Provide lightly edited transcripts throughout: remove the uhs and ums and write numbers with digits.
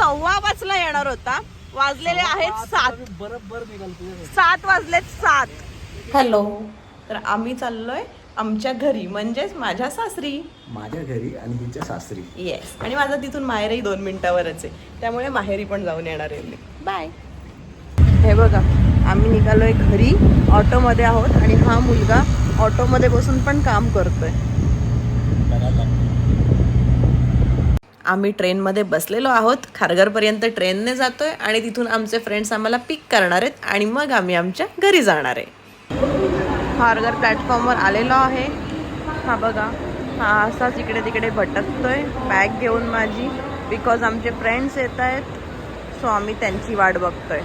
5:15 येणार होता. वाजलेले आहेत 7. बरोबर निघाल 7 वाजलेत 7. हॅलो. तर आम्ही चाललोय आमच्या घरी, म्हणजेच माझ्या सासरी. माझ्या घरी आणि हिच्या सासरी. येस. आणि माझं तिथून माहेरही 2 मिनिटावरच आहे, त्यामुळे माहेरी पण जाऊन येणार आहे. बाय. हे बघा, आम्ही निघालोय घरी, ऑटोमध्ये आहोत आणि हा मुलगा ऑटोमध्ये बसून पण काम करतोय. आम्ही ट्रेनमध्ये बसलेलो आहोत. खारघरपर्यंत ट्रेनने जातोय आणि तिथून आमचे फ्रेंड्स आम्हाला पिक करणार आहेत आणि मग आम्ही आमच्या घरी जाणार आहे. खारघर प्लॅटफॉर्मवर आलेलो आहे. हा बघा, हा असाच इकडे तिकडे भटकतोय बॅग घेऊन माझी, बिकॉज आमचे फ्रेंड्स येत आहेत, सो आम्ही त्यांची वाट बघतोय.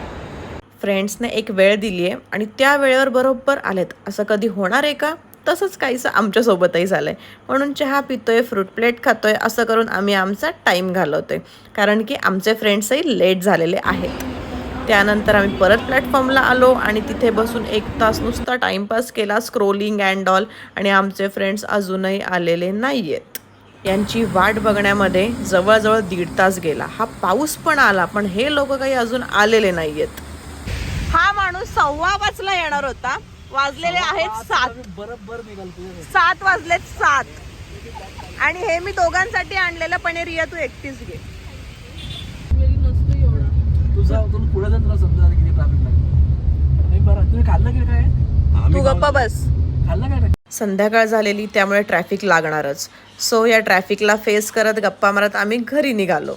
फ्रेंड्सने एक वेळ दिली आहे आणि त्या वेळेवर बरोबर आलेत. असं कधी होणार आहे का? तसंच काहीसं आमच्यासोबतही झालं आहे. म्हणून चहा पितोय, फ्रूट प्लेट खातोय, असं करून आम्ही आमचा टाईम घालवतोय, कारण की आमचे फ्रेंड्सही लेट झालेले आहेत. त्यानंतर आम्ही परत प्लॅटफॉर्मला आलो आणि तिथे बसून 1 तास नुसता टाईमपास केला, स्क्रोलिंग अँड ऑल. आणि आमचे फ्रेंड्स अजूनही आलेले नाही आहेत. यांची वाट बघण्यामध्ये जवळजवळ 1.5 तास गेला. हा पाऊस पण आला, पण हे लोक काही अजून आलेले नाही आहेत. हा माणूस 5:15 येणार होता. वाजलेले आहेत 7. बरोबर निघाल 7 वाजलेत 7. आणि हे मी दोघांसाठी आणलेलं, पण रिया तू एकटीच घे. तुझं पुढे जाऊन तुला समजा किती ट्रॅफिक लागेल. बरं, तुम्ही खाल्लं की काय? तू गप्पा बस. खाल्लं काय? संध्याकाळ झालेली, त्यामुळे ट्रॅफिक लागणारच. सो या ट्रॅफिकला फेस करत, गप्पा मारत आम्ही घरी निघालो.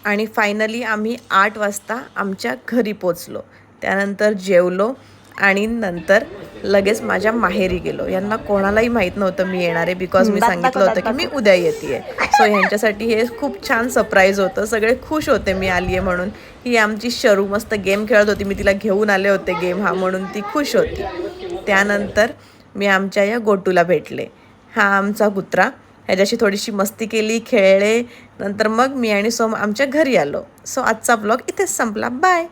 आणि फायनली आम्ही 8 वाजता आमच्या घरी पोचलो. त्यानंतर जेवलो आणि नंतर लगेच माझ्या माहेरी गेलो. यांना कोणालाही माहीत नव्हतं मी येणार आहे, बिकॉज मी सांगितलं होतं की मी उद्या येते. सो ह्यांच्यासाठी हे खूप छान सरप्राईज होतं. सगळे खुश होते मी आली आहे म्हणून. ही आमची शरू मस्त गेम खेळत होती, मी तिला घेऊन आले होते गेम हा, म्हणून ती खुश होती. त्यानंतर मी आमच्या या गोटूला भेटले. हा आमचा कुत्रा. ह्याच्याशी थोडीशी मस्ती केली, खेळले. नंतर मग मी आणि सोम आमच्या घरी आलो. सो आजचा ब्लॉग इथेच संपला. बाय.